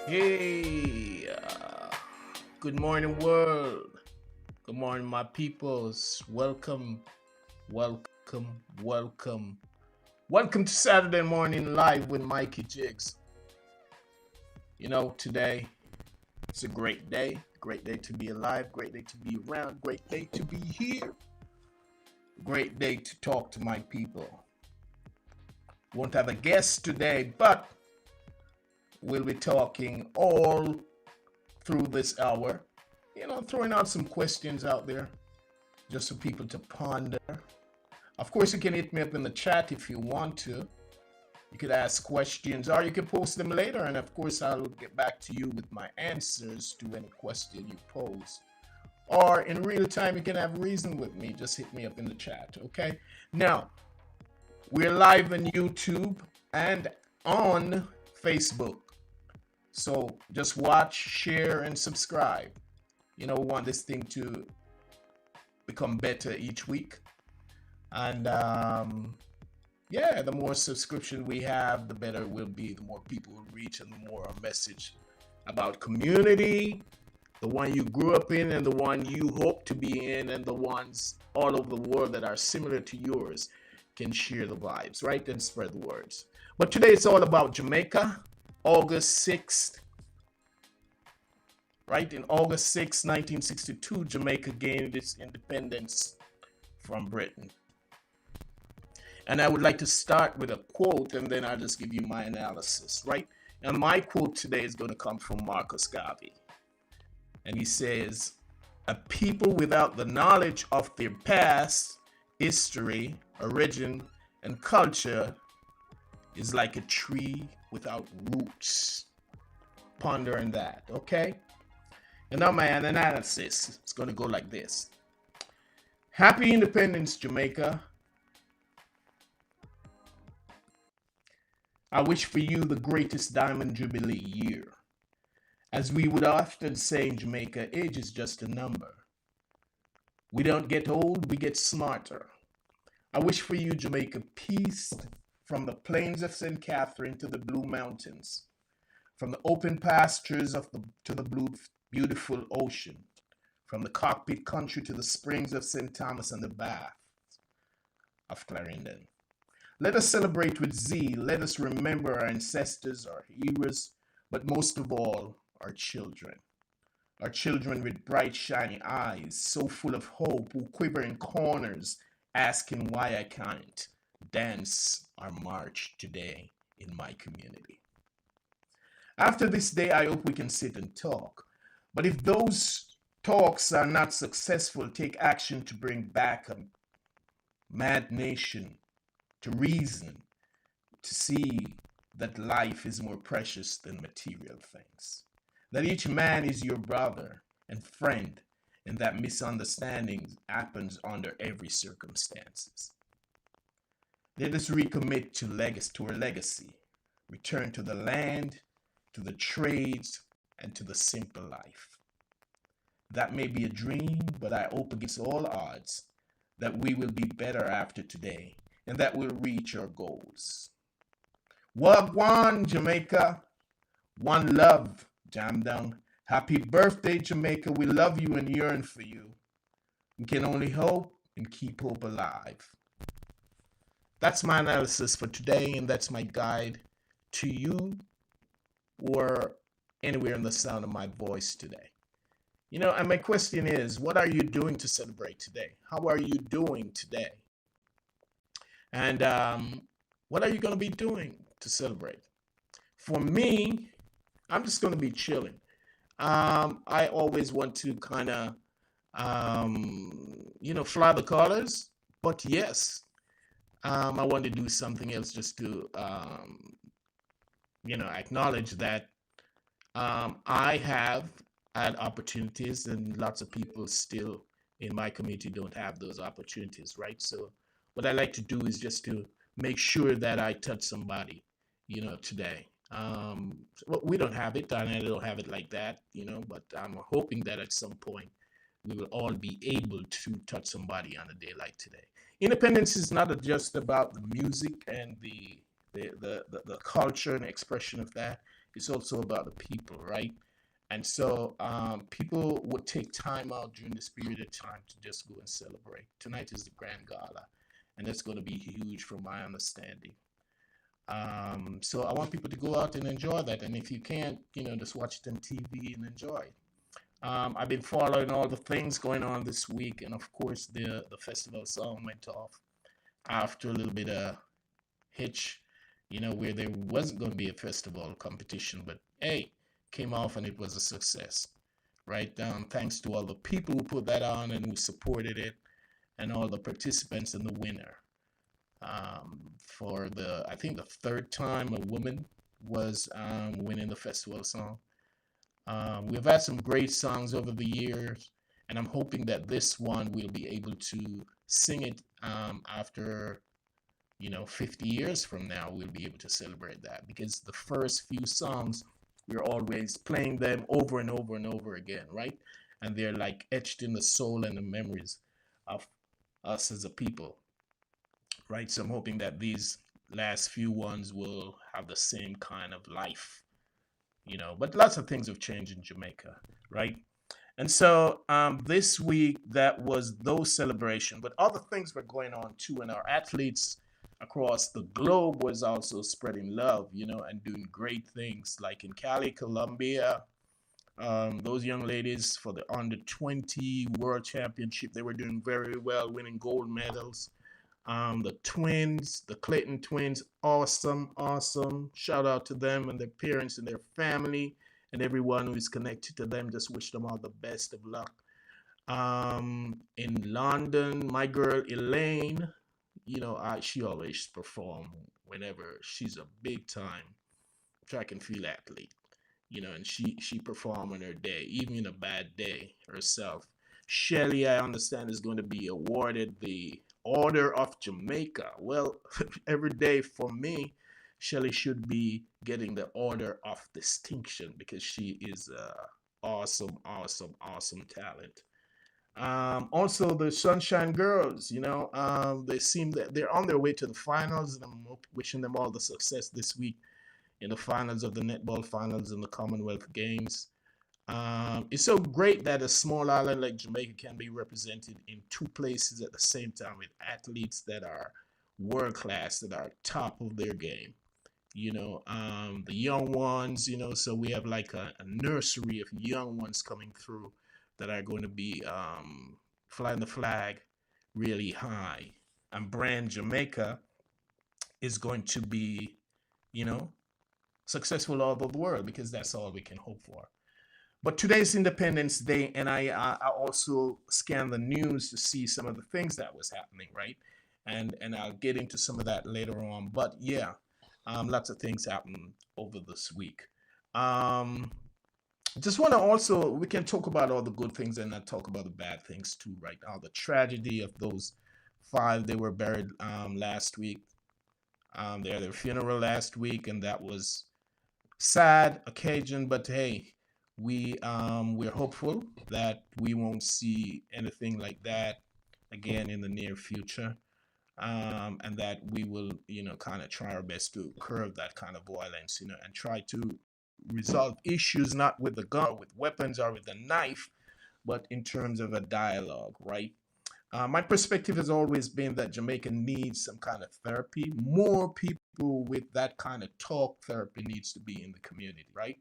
Hey, good morning, world. Good morning, my peoples. Welcome, welcome. Welcome to Saturday Morning Live with Mikey Jiggs. Today it's a great day to be alive, great day to be around, great day to be here, great day to talk to my people. Won't have a guest today, but we'll be talking all through this hour. Throwing out some questions out there just for people to ponder. Of course, you can hit me up in the chat if you want to. You could ask questions or you can post them later, and of course, I'll get back to you with my answers to any question you pose. Or in real time, you can have reason with me. Just hit me up in the chat, okay? Now, we're live on YouTube and on Facebook. So just watch, share, and subscribe. We want this thing to become better each week. And the more subscription we have, the better it will be. The more people will reach, and the more our message about community, the one you grew up in and the one you hope to be in, and the ones all over the world that are similar to yours can share the vibes, right? And spread the words. But today it's all about Jamaica, August 6th. Right, in August 6, 1962, Jamaica gained its independence from Britain. And I would like to start with a quote, and then I'll just give you my analysis, right? And my quote today is going to come from Marcus Garvey. And he says, "A people without the knowledge of their past, history, origin, and culture is like a tree without roots." Ponder on that, okay? And now my analysis is going to go like this. Happy Independence, Jamaica. I wish for you the greatest Diamond Jubilee year. As we would often say in Jamaica, age is just a number. We don't get old, we get smarter. I wish for you, Jamaica, peace from the plains of St. Catherine to the Blue Mountains, from the open pastures to the beautiful ocean, from the cockpit country to the springs of St. Thomas and the baths of Clarendon. Let us celebrate with zeal. Let us remember our ancestors, our heroes, but most of all, our children. Our children with bright, shiny eyes, so full of hope, who quiver in corners, asking why I can't dance or march today in my community. After this day, I hope we can sit and talk. But if those talks are not successful, take action to bring back a mad nation to reason, to see that life is more precious than material things, that each man is your brother and friend, and that misunderstanding happens under every circumstances. Let us recommit to our legacy, return to the land, to the trades, and to the simple life. That may be a dream, but I hope against all odds that we will be better after today and that we'll reach our goals. Wagwan, Jamaica. One love, Jam Down. Happy birthday, Jamaica. We love you and yearn for you. We can only hope and keep hope alive. That's my analysis for today, and that's my guide to you or anywhere in the sound of my voice today. And my question is, what are you doing to celebrate today? How are you doing today? And what are you going to be doing to celebrate? For me, I'm just going to be chilling. I always want to kind of, fly the colors. But yes, I want to do something else just to, acknowledge that I have had opportunities, and lots of people still in my community don't have those opportunities, right? So what I like to do is just to make sure that I touch somebody, today. Well, we don't have it, and I don't have it like that, but I'm hoping that at some point we will all be able to touch somebody on a day like today. Independence is not just about the music and the culture and expression of that. It's also about the people, right? And so people would take time out during this period of time to just go and celebrate. Tonight is the grand gala, and it's going to be huge from my understanding. So I want people to go out and enjoy that. And if you can't, just watch it on TV and enjoy it. I've been following all the things going on this week, and of course, the festival song went off after a little bit of hitch, where there wasn't going to be a festival competition, but hey, came off and it was a success, right? Thanks to all the people who put that on and who supported it, and all the participants and the winner. For I think the third time a woman was winning the festival song. We've had some great songs over the years, and I'm hoping that this one we'll be able to sing it after 50 years from now. We'll be able to celebrate that, because the first few songs, we're always playing them over and over and over again, right? And they're like etched in the soul and the memories of us as a people, right? So I'm hoping that these last few ones will have the same kind of life, but lots of things have changed in Jamaica, right? And so this week, that was those celebration, but other things were going on too, and our athletes across the globe was also spreading love, and doing great things, like in Cali, Colombia. Those young ladies for the under 20 World Championship, they were doing very well, winning gold medals. The twins, the Clayton twins, awesome, awesome. Shout out to them and their parents and their family and everyone who is connected to them. Just wish them all the best of luck. In London, my girl Elaine, she always perform whenever she's a big time track and field athlete, and she perform on her day, even in a bad day herself. Shelly, I understand, is going to be awarded the Order of Jamaica. Well, every day for me, Shelly should be getting the Order of Distinction, because she is awesome, awesome, awesome talent. Also, the Sunshine Girls, they seem that they're on their way to the finals, and I'm wishing them all the success this week in the finals of the netball finals and the Commonwealth Games. It's so great that a small island like Jamaica can be represented in two places at the same time, with athletes that are world class, that are top of their game. The young ones, so we have like a nursery of young ones coming through that are going to be flying the flag really high. And brand Jamaica is going to be, successful all over the world, because that's all we can hope for. But today's Independence Day, and I also scanned the news to see some of the things that was happening, right? And I'll get into some of that later on. But yeah, lots of things happened over this week. Just want to also, we can talk about all the good things and not talk about the bad things too, right? All the tragedy of those five, they were buried last week. They had their funeral last week, and that was sad occasion. But hey, we're hopeful that we won't see anything like that again in the near future, and that we will, kind of try our best to curb that kind of violence, and try to resolve issues not with the gun, or with weapons, or with the knife, but in terms of a dialogue, right? My perspective has always been that Jamaica needs some kind of therapy. More people with that kind of talk therapy needs to be in the community, right?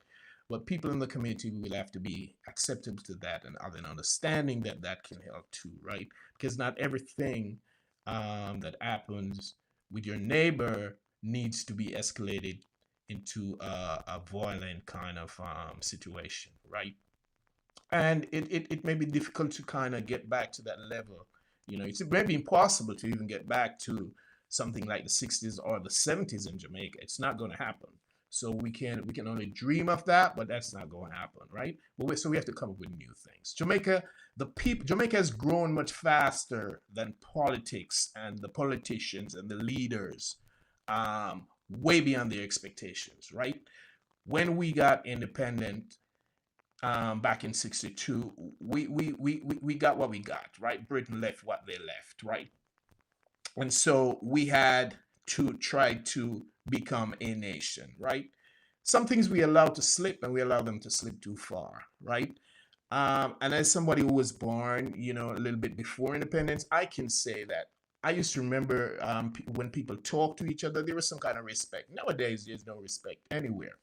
But people in the community will have to be acceptable to that, and have an understanding that that can help too, right? Because not everything that happens with your neighbor needs to be escalated into a violent kind of situation, right? And it may be difficult to kind of get back to that level. It's maybe impossible to even get back to something like the 60s or the 70s in Jamaica. It's not going to happen. So we can only dream of that, but that's not going to happen, right? So we have to come up with new things. Jamaica has grown much faster than politics and the politicians and the leaders, way beyond their expectations, right? When we got independent, back in 62, we got what we got, right? Britain left what they left, right? And so we had to try to become a nation, right? Some things we allow to slip, and we allow them to slip too far, right? And as somebody who was born, a little bit before independence, I can say that I used to remember when people talk to each other, there was some kind of respect. Nowadays, there's no respect anywhere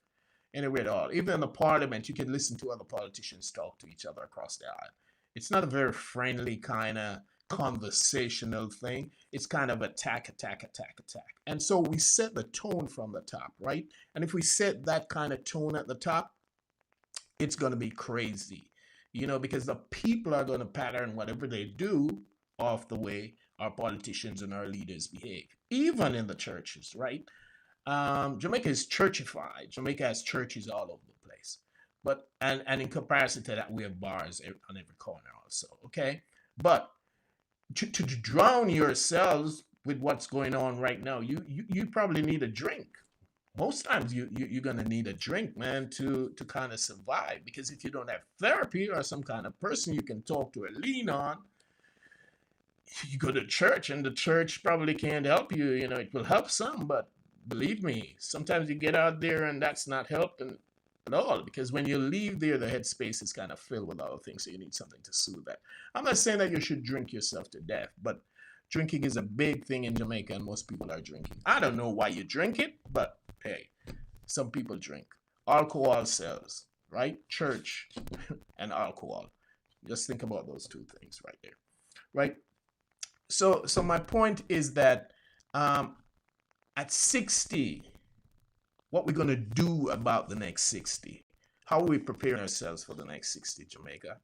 at all. Even in the parliament, you can listen to other politicians talk to each other across the aisle. It's not a very friendly kind of conversational thing. It's kind of attack, attack, attack, attack. And so we set the tone from the top, right? And if we set that kind of tone at the top, it's going to be crazy, because the people are going to pattern whatever they do off the way our politicians and our leaders behave, even in the churches, right? Jamaica is churchified. Jamaica has churches all over the place, but and in comparison to that, we have bars on every corner also. Okay, but to drown yourselves with what's going on right now, you probably need a drink. Most times you're gonna need a drink, man, to kind of survive. Because if you don't have therapy or some kind of person you can talk to or lean on, you go to church and the church probably can't help you. It will help some, but believe me, sometimes you get out there and that's not helping at all. Because when you leave there, the headspace is kind of filled with other things, so you need something to soothe that. I'm not saying that you should drink yourself to death, but drinking is a big thing in Jamaica, and most people are drinking. I don't know why you drink it, but hey, some people drink. Alcohol sells, right? Church and alcohol. Just think about those two things right there, right? So my point is that at 60, what we're going to do about the next 60? How are we preparing ourselves for the next 60, Jamaica?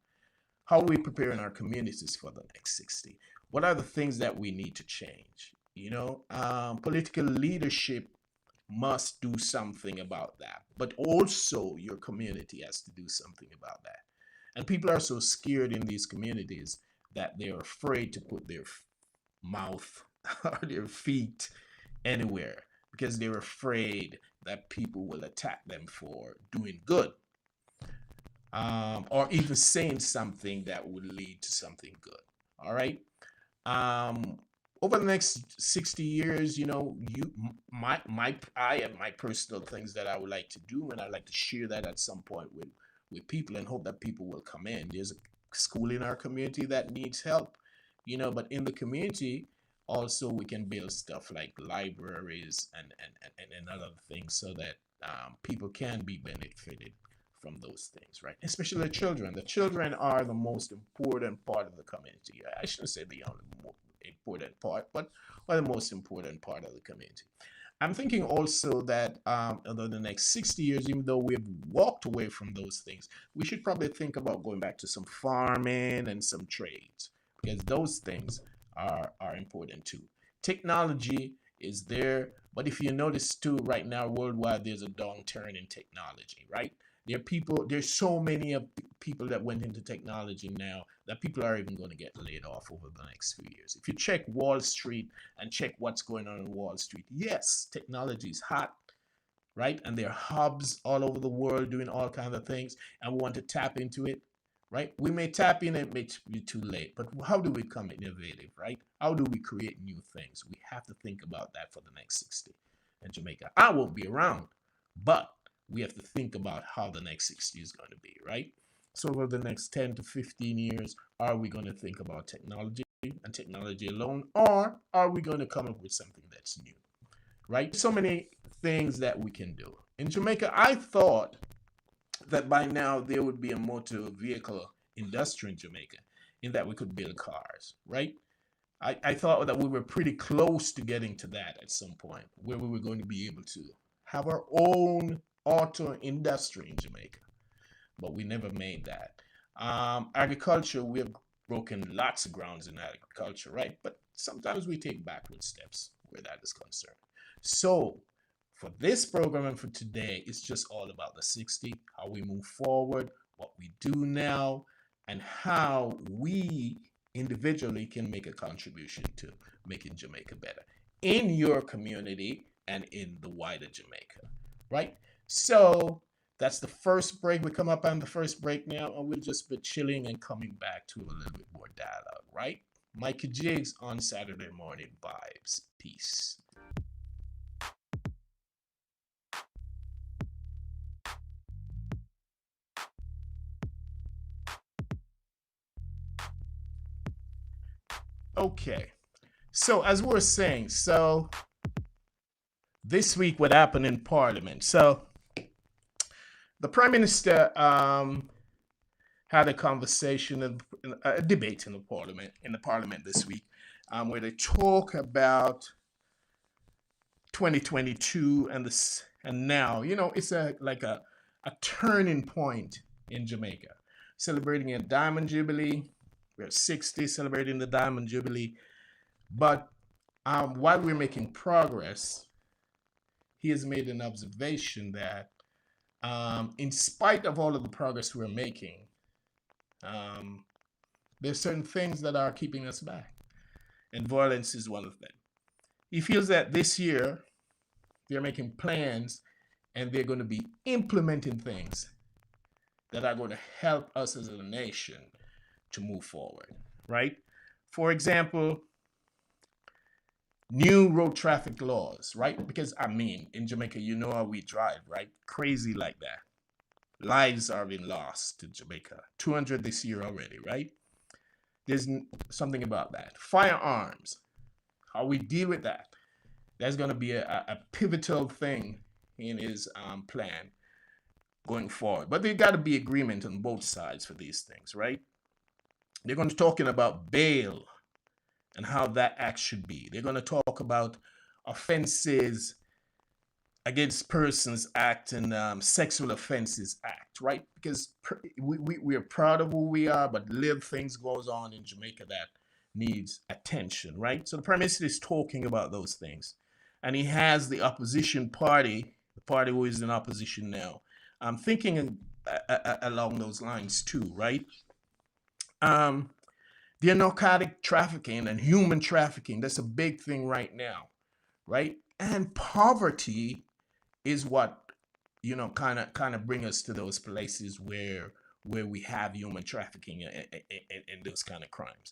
How are we preparing our communities for the next 60? What are the things that we need to change? Political leadership must do something about that, but also your community has to do something about that. And people are so scared in these communities that they're afraid to put their mouth or their feet anywhere, because they're afraid that people will attack them for doing good, or even saying something that would lead to something good. All right. Over the next 60 years, I have my personal things that I would like to do, and I'd like to share that at some point with people, and hope that people will come in. There's a school in our community that needs help, but in the community also we can build stuff like libraries and other things, so that people can be benefited from those things, right? Especially the children. The children are the most important part of the community. I shouldn't say the only important part, but the most important part of the community. I'm thinking also that over the next 60 years, even though we've walked away from those things, we should probably think about going back to some farming and some trades, because those things are important too. Technology is there, but if you notice too, right now worldwide, there's a downturn in technology, right? There's so many of people that went into technology now that people are even going to get laid off over the next few years. If you check Wall Street and check what's going on in Wall Street, yes, technology is hot, right? And there are hubs all over the world doing all kinds of things, and we want to tap into it, right? We may tap in, it may be too late, but how do we become innovative, right? How do we create new things? We have to think about that for the next 60 in Jamaica. I won't be around, but we have to think about how the next 60 is going to be, right? So over the next 10 to 15 years, are we going to think about technology and technology alone, or are we going to come up with something that's new, right? So many things that we can do. In Jamaica, I thought that by now there would be a motor vehicle industry in Jamaica, in that we could build cars, right? I thought that we were pretty close to getting to that at some point, where we were going to be able to have our own auto industry in Jamaica, but we never made that. Agriculture, we have broken lots of grounds in agriculture, right? But sometimes we take backward steps where that is concerned. So for this program and for today, it's just all about the 60, how we move forward, what we do now, and how we individually can make a contribution to making Jamaica better in your community and in the wider Jamaica, right? So that's the first break. We come up on the first break now, and we'll just be chilling and coming back to a little bit more dialogue, right? Mikey Jiggs on Saturday Morning Vibes. Peace. Okay. So as we were saying, so this week what happened in Parliament? So the Prime Minister had a conversation, a debate in the Parliament this week, where they talk about 2022 and this and now. You know, it's a turning point in Jamaica, celebrating a Diamond Jubilee. We're 60, celebrating the Diamond Jubilee. But while we're making progress, he has made an observation that, in spite of all of the progress we're making, um, there's certain things that are keeping us back, and violence is one of them. He feels that this year they're making plans and they're going to be implementing things that are going to help us as a nation to move forward, right? For example, new road traffic laws, right? Because I mean, in Jamaica, you know how we drive, right? Crazy like that. Lives are being lost in Jamaica. 200 this year already, right? There's something about that. Firearms, how we deal with that. That's going to be a pivotal thing in his plan going forward. But there got to be agreement on both sides for these things, right? They're going to talking about bail and how that act should be. They're going to talk about offenses against persons act and sexual offenses act, right? Because we are proud of who we are, but little things goes on in Jamaica that needs attention, right? So the Prime Minister is talking about those things. And he has the opposition party, the party who is in opposition now, thinking along those lines too, right? The narcotic trafficking and human trafficking, that's a big thing right now, right? And poverty is what, you know, kind of bring us to those places where we have human trafficking and those kind of crimes.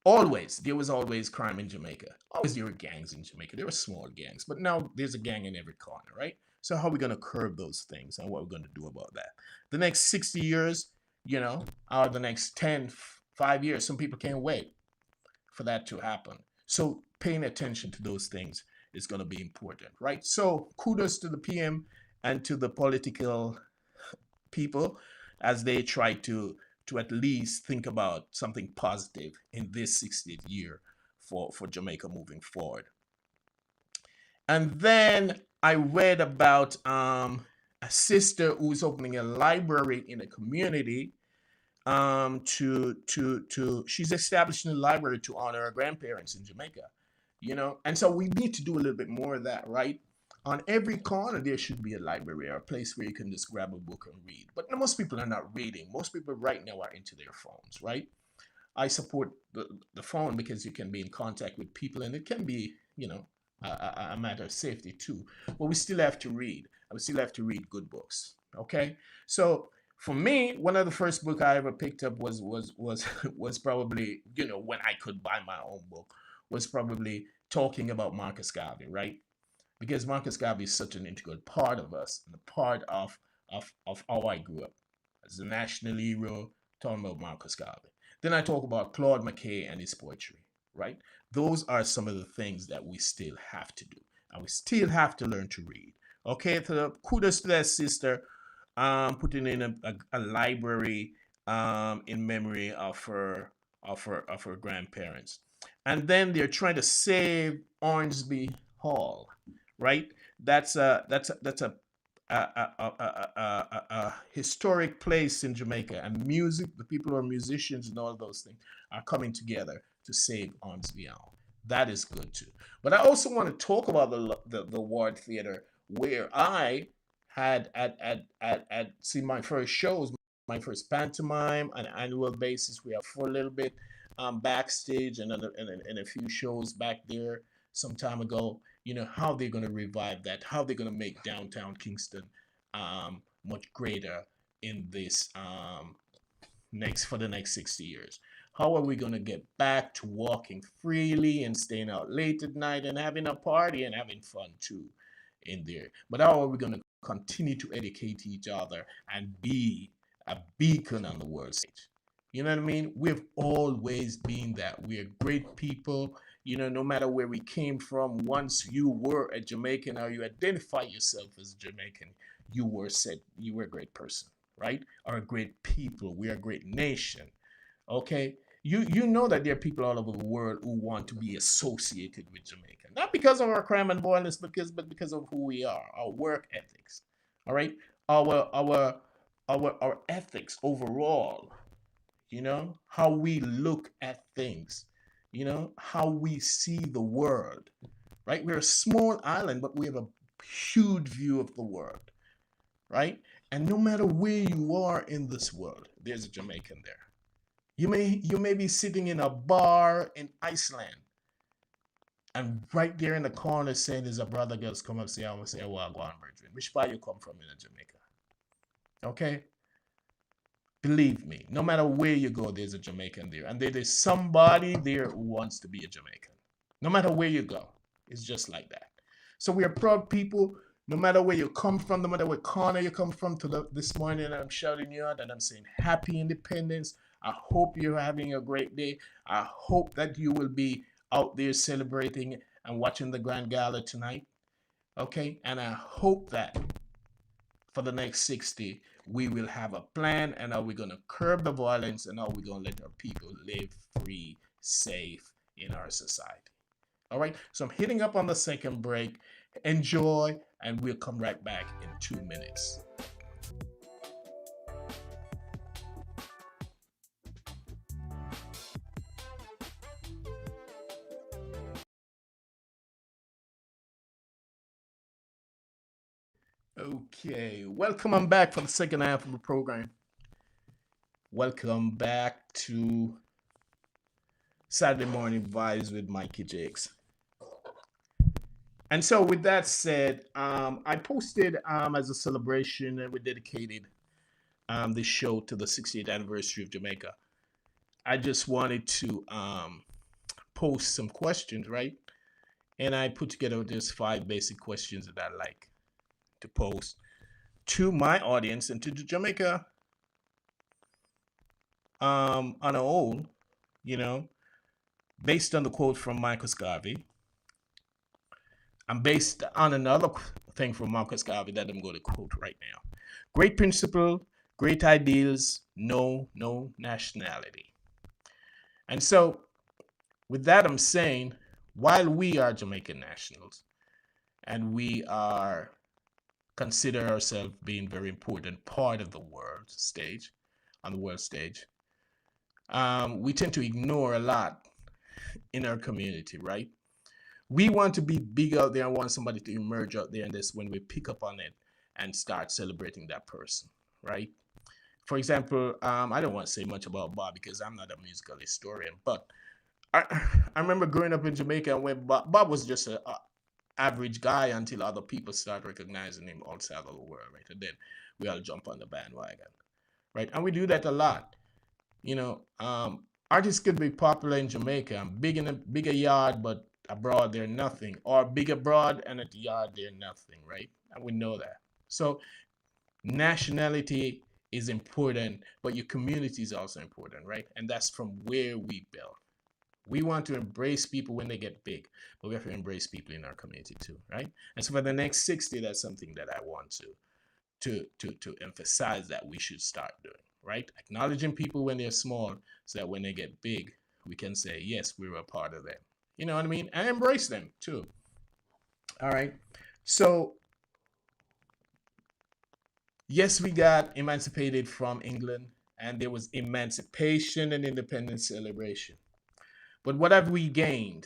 Always, there was always crime in Jamaica. Always there were gangs in Jamaica. There were small gangs, but now there's a gang in every corner, right? So how are we going to curb those things and what we're going to do about that? The next 60 years, you know, or the next 10, 5 years, some people can't wait for that to happen. So paying attention to those things is going to be important, right? So kudos to the PM and to the political people as they try to at least think about something positive in this 60th year for Jamaica moving forward. And then I read about a sister who's opening a library in a community. She's establishing a library to honor her grandparents in Jamaica, you know. And so we need to do a little bit more of that, right? On every corner there should be a library or a place where you can just grab a book and read. But most people are not reading. Most people right now are into their phones, right? I support the phone because you can be in contact with people and it can be, you know, a matter of safety too. But we still have to read. And we still have to read good books. Okay? So for me, one of the first book I ever picked up was probably, you know, when I could buy my own book, was probably talking about Marcus Garvey, right? Because Marcus Garvey is such an integral part of us and a part of how I grew up as a national hero, talking about Marcus Garvey. Then I talk about Claude McKay and his poetry, right? Those are some of the things that we still have to do. And we still have to learn to read. Okay, so kudos to that sister, putting in a library in memory of her grandparents. And then they're trying to save Ormsby Hall, right? That's a historic place in Jamaica, and music, the people who are musicians and all of those things are coming together to save Ormsby Hall. That is good too. But I also want to talk about the Ward Theater, where I had seen my first shows, my first pantomime on an annual basis. We have for a little bit backstage and a few shows back there some time ago. You know how they're going to revive that, how they're going to make downtown Kingston much greater in this for the next 60 years. How are we going to get back to walking freely and staying out late at night and having a party and having fun too in there? But how are we going to continue to educate each other and be a beacon on the world stage? You know what I mean? We've always been that. We're great people. No matter where we came from, once you were a Jamaican or you identify yourself as Jamaican, you were a great person, right? Or a great people. We're a great nation. Okay? You know that there are people all over the world who want to be associated with Jamaica. Not because of our crime and violence, but because of who we are, our work ethics. All right? Our our our ethics overall, how we look at things, how we see the world, right? We're a small island, but we have a huge view of the world, right? And no matter where you are in this world, there's a Jamaican there. You may be sitting in a bar in Iceland, and right there in the corner saying there's a brother girls come up say, I will say, oh, well, go on, Bridget. Which part you come from in Jamaica? Okay? Believe me, no matter where you go, there's a Jamaican there. And there's somebody there who wants to be a Jamaican. No matter where you go, it's just like that. So we are proud people, no matter where you come from, no matter what corner you come from. This morning, I'm shouting you out and I'm saying happy independence. I hope you're having a great day. I hope that you will be out there celebrating and watching the Grand Gala tonight. Okay? And I hope that for the next 60, we will have a plan and how we're going to curb the violence and how we're going to let our people live free, safe in our society. All right, so I'm hitting up on the second break. Enjoy, and we'll come right back in 2 minutes. Okay, welcome. I'm back for the second half of the program. Welcome back to Saturday Morning Vibes with Mikey Jiggs. And so, with that said, I posted as a celebration, and we dedicated this show to the 60th anniversary of Jamaica. I just wanted to post some questions, right? And I put together just 5 basic questions that I like to post to my audience and to Jamaica on our own, based on the quote from Michael Scarvey. I'm based on another thing from Marcus Garvey that I'm going to quote right now. Great principle, great ideals, no nationality. And so, with that, I'm saying, while we are Jamaican nationals and we are consider ourselves being very important part of the world stage, on the world stage, we tend to ignore a lot in our community, right? We want to be big out there and want somebody to emerge out there, and that's when we pick up on it and start celebrating that person, right? For example, I don't want to say much about Bob because I'm not a musical historian, but I remember growing up in Jamaica when Bob was just an average guy until other people start recognizing him outside of the world, right? And then we all jump on the bandwagon, right? And we do that a lot. Artists could be popular in Jamaica and big in a bigger yard, but abroad they're nothing, or big abroad and at the yard they're nothing, right? And we know that. So nationality is important, but your community is also important, right? And that's from where we build. We want to embrace people when they get big, but we have to embrace people in our community too, right? And so for the next 60, that's something that I want to emphasize that we should start doing, right? Acknowledging people when they're small so that when they get big, we can say, yes, we were a part of them. You know what I mean? And embrace them too. All right. So, yes, we got emancipated from England and there was emancipation and independence celebration. But what have we gained?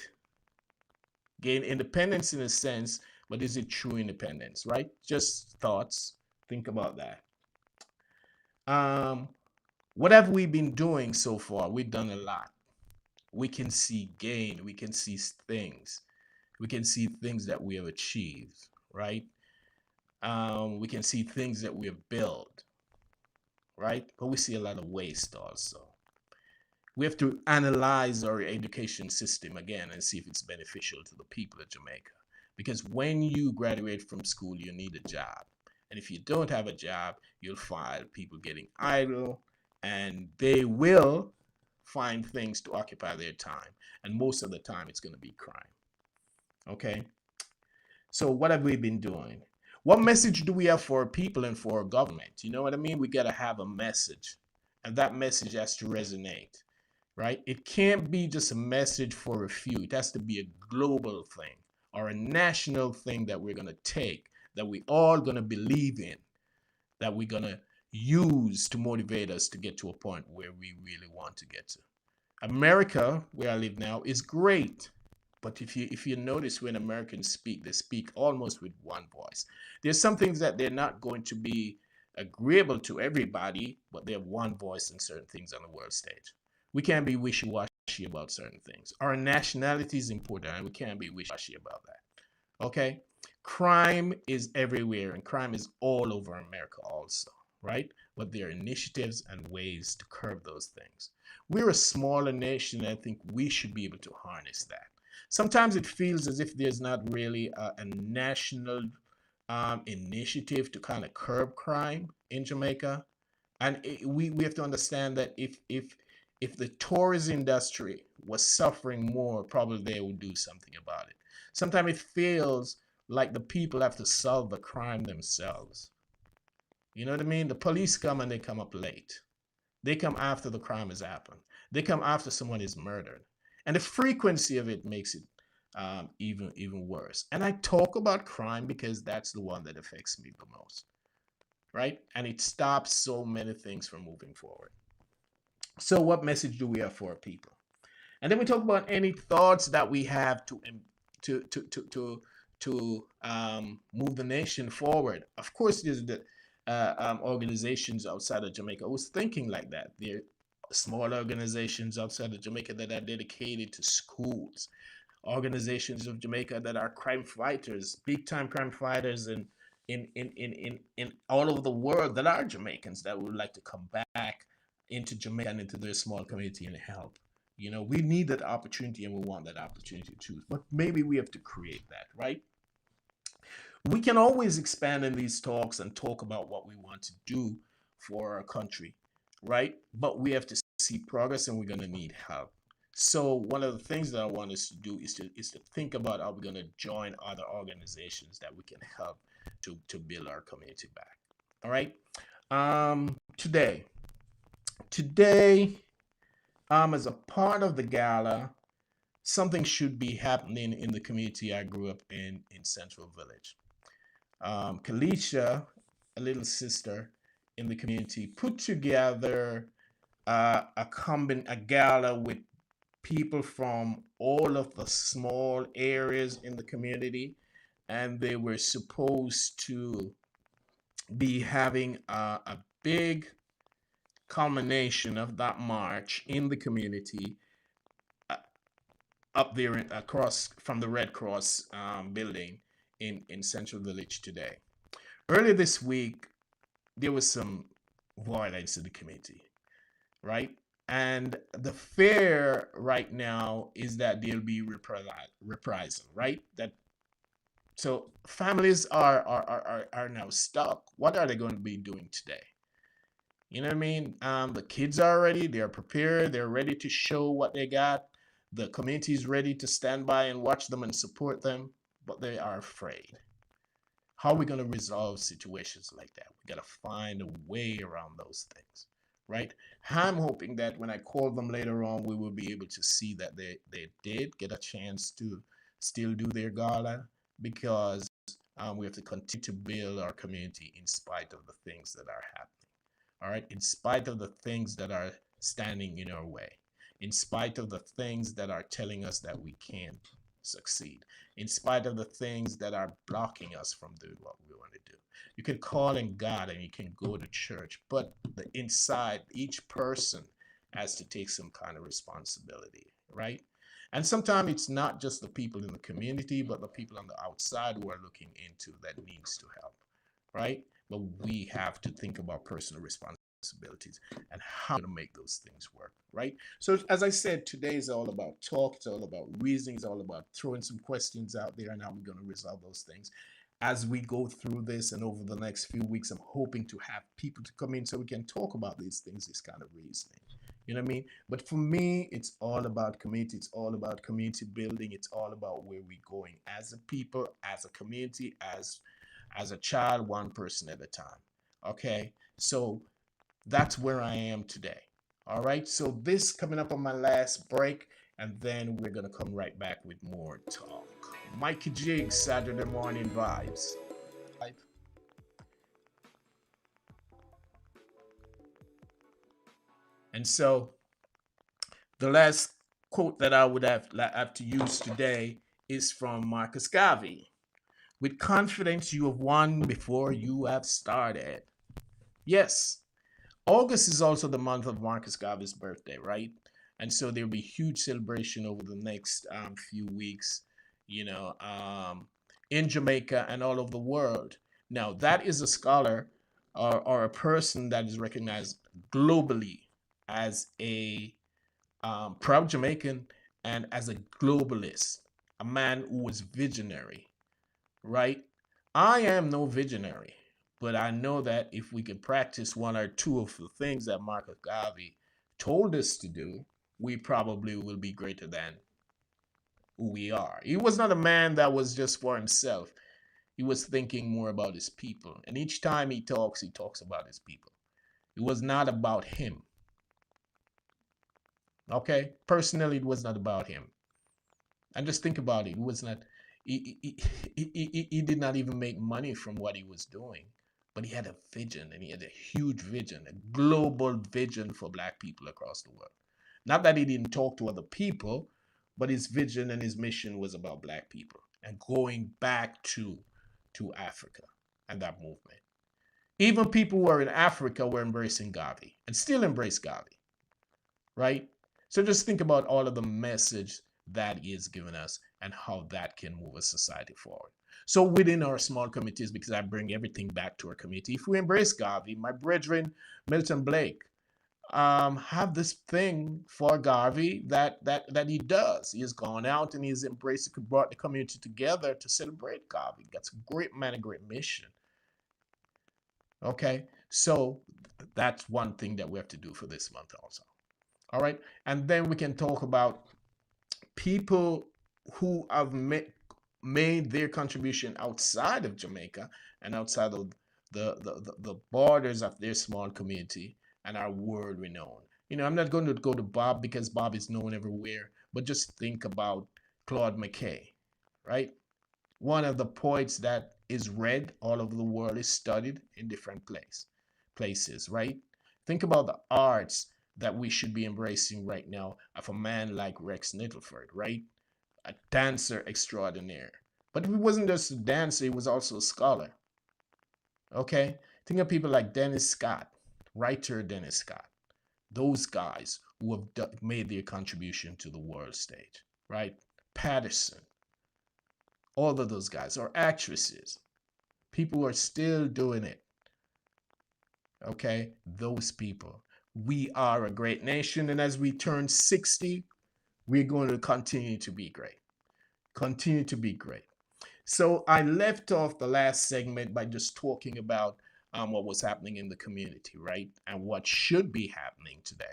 Gain independence in a sense, but is it true independence, right? Just thoughts. Think about that. What have we been doing so far? We've done a lot. We can see gain. We can see things. We can see things that we have achieved, right? We can see things that we have built, right? But we see a lot of waste also. We have to analyze our education system again and see if it's beneficial to the people of Jamaica. Because when you graduate from school, you need a job. And if you don't have a job, you'll find people getting idle and they will find things to occupy their time. And most of the time, it's going to be crime. Okay. So, what have we been doing? What message do we have for our people and for our government? You know what I mean? We got to have a message, and that message has to resonate, right? It can't be just a message for a few. It has to be a global thing or a national thing that we're going to take, that we all going to believe in, that we're going to use to motivate us to get to a point where we really want to get to. America, where I live now, is great. But if you notice when Americans speak, they speak almost with one voice. There's some things that they're not going to be agreeable to everybody, but they have one voice in certain things on the world stage. We can't be wishy-washy about certain things. Our nationality is important, and we can't be wishy-washy about that. Okay? Crime is everywhere, and crime is all over America also, right? But there are initiatives and ways to curb those things. We're a smaller nation, and I think we should be able to harness that. Sometimes it feels as if there's not really a national initiative to kind of curb crime in Jamaica, and we have to understand that if the tourism industry was suffering more, probably they would do something about it. Sometimes it feels like the people have to solve the crime themselves. You know what I mean? The police come and they come up late. They come after the crime has happened. They come after someone is murdered, and the frequency of it makes it even worse. And I talk about crime because that's the one that affects me the most, right? And it stops so many things from moving forward. So, what message do we have for our people? And then we talk about any thoughts that we have to to to to move the nation forward. Of course, there's the organizations outside of Jamaica. I was thinking like that. There are small organizations outside of Jamaica that are dedicated to schools, organizations of Jamaica that are crime fighters, big time crime fighters, and in all over the world that are Jamaicans that would like to come back into Jamaica and into their small community and help. You know, we need that opportunity and we want that opportunity too. But maybe we have to create that, right? We can always expand in these talks and talk about what we want to do for our country, right? But we have to see progress and we're going to need help. So one of the things that I want us to do is to think about how we're going to join other organizations that we can help to build our community back. All right. Today, as a part of the gala, something should be happening in the community I grew up in Central Village. Kalisha, a little sister in the community, put together a gala with people from all of the small areas in the community, and they were supposed to be having a big culmination of that march in the community uh, up there across from the Red Cross building in Central Village today. Earlier this week, there was some violence in the community, right? And the fear right now is that there'll be reprisal, right? That so families are now stuck. What are they going to be doing today? You know what I mean? The kids are ready. They're prepared. They're ready to show what they got. The community is ready to stand by and watch them and support them, but they are afraid. How are we going to resolve situations like that? We got to find a way around those things, right? I'm hoping that when I call them later on, we will be able to see that they did get a chance to still do their gala because we have to continue to build our community in spite of the things that are happening. All right, in spite of the things that are standing in our way, in spite of the things that are telling us that we can't succeed, in spite of the things that are blocking us from doing what we want to do. You can call in God and you can go to church, but the inside, each person has to take some kind of responsibility, right? And sometimes it's not just the people in the community, but the people on the outside who are looking into that needs to help, right? But we have to think about personal responsibilities and how to make those things work, right? So, as I said, today is all about talk, it's all about reasoning, it's all about throwing some questions out there and how we're going to resolve those things. as we go through this and over the next few weeks, I'm hoping to have people to come in so we can talk about these things, this kind of reasoning. You know what I mean? But for me, it's all about community. It's all about community building. It's all about where we're going as a people, as a community, as a child, one person at a time. Okay? So that's where I am today. All right. So this coming up on my last break, and then we're gonna come right back with more talk. Mikey Jiggs, Saturday morning vibes. Right. And so the last quote that I would have to use today is from Marcus Garvey. With confidence, you have won before you have started. Yes, August is also the month of Marcus Garvey's birthday, right? And so there'll be huge celebration over the next few weeks, you know, in Jamaica and all over the world. Now, that is a scholar or a person that is recognized globally as a proud Jamaican and as a globalist, a man who was visionary, right? I am no visionary, but I know that if we could practice one or two of the things that Marcus Garvey told us to do, we probably will be greater than who we are. He was not a man that was just for himself. He was thinking more about his people. And each time he talks about his people. It was not about him. Okay? Personally, it was not about him. And just think about it. It was not, he did not even make money from what he was doing. But he had a vision, and he had a huge vision, a global vision for Black people across the world. Not that he didn't talk to other people, but his vision and his mission was about Black people and going back to Africa and that movement. Even people who are in Africa were embracing Garvey and still embrace Garvey, right? So just think about all of the message that is given us and how that can move a society forward. So within our small communities, because I bring everything back to our community, if we embrace Garvey, my brethren, Milton Blake, have this thing for Garvey that he does. He has gone out and he's embraced, brought the community together to celebrate Garvey. That's a great man, a great mission. Okay, so that's one thing that we have to do for this month also. All right, and then we can talk about people who have made their contribution outside of Jamaica and outside of the borders of their small community and are world renowned. You know, I'm not going to go to Bob because Bob is known everywhere, but just think about Claude McKay, right? One of the poets that is read all over the world, is studied in different places, right? Think about the arts that we should be embracing right now of a man like Rex Nettleford, right? A dancer extraordinaire. But he wasn't just a dancer, he was also a scholar. Okay? Think of people like Dennis Scott, writer Dennis Scott. Those guys who have made their contribution to the world stage, right? Patterson, all of those guys are actresses. People are still doing it. Okay? Those people. We are a great nation, and as we turn 60, we're going to continue to be great. Continue to be great. So I left off the last segment by just talking about what was happening in the community, right? And what should be happening today.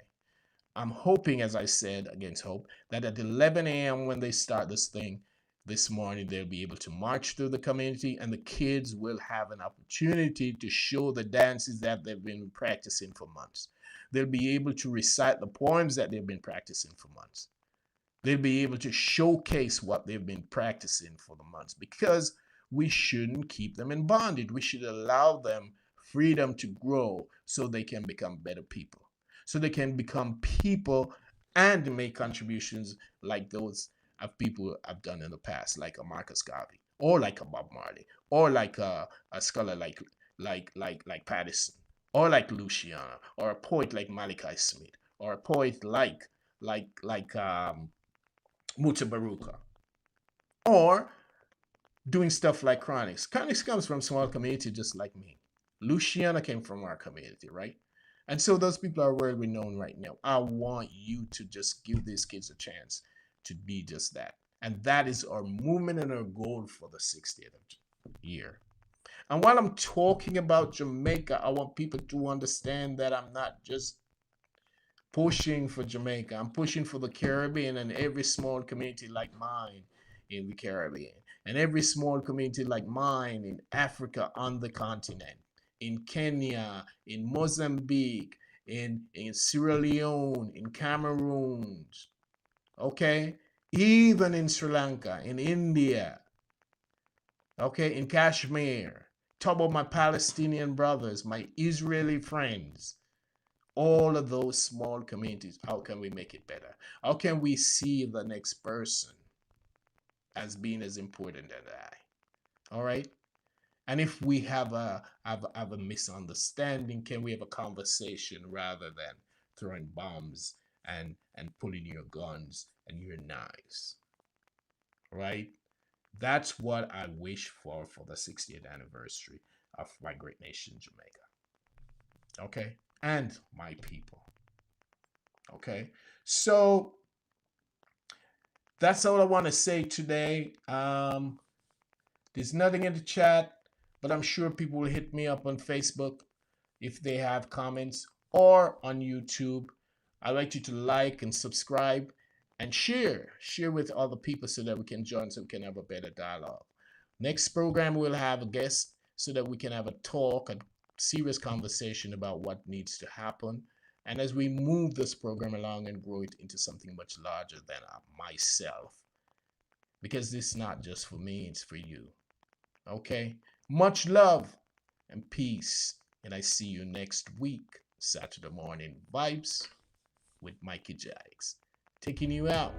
I'm hoping, as I said, against hope, that at 11 a.m. when they start this thing this morning, they'll be able to march through the community and the kids will have an opportunity to show the dances that they've been practicing for months. They'll be able to recite the poems that they've been practicing for months. They'll be able to showcase what they've been practicing for the months because we shouldn't keep them in bondage. We should allow them freedom to grow so they can become better people, so they can become people and make contributions like those of people have done in the past, like a Marcus Garvey, or like a Bob Marley, or like a scholar like Patterson, or like Luciana, or a poet like Malachi Smith, or a poet like Mutabaruka, or doing stuff like Chronix. Chronix comes from a small community just like me. Luciana came from our community, right? And so those people are world renowned right now. I want you to just give these kids a chance to be just that. And that is our movement and our goal for the 60th year. And while I'm talking about Jamaica, I want people to understand that I'm not just pushing for Jamaica. I'm pushing for the Caribbean and every small community like mine in the Caribbean, and every small community like mine in Africa on the continent, in Kenya, in Mozambique, in Sierra Leone, in Cameroon, okay? Even in Sri Lanka, in India, okay, in Kashmir. Talk about my Palestinian brothers, my Israeli friends, all of those small communities. How can we make it better? How can we see the next person as being as important as I? All right. And if we have a misunderstanding, can we have a conversation rather than throwing bombs and pulling your guns and your knives? Right? That's what I wish for the 60th anniversary of my great nation, Jamaica. Okay? And my people. Okay? So that's all I want to say today. There's nothing in the chat, but I'm sure people will hit me up on Facebook if they have comments or on YouTube. I'd like you to like and subscribe and share with other people so that we can join, so we can have a better dialogue. Next program, we'll have a guest so that we can have a talk, a serious conversation about what needs to happen. And as we move this program along and grow it into something much larger than myself, because this is not just for me, it's for you. Okay? Much love and peace. And I see you next week, Saturday morning vibes with Mikey Jiggs. Taking you out.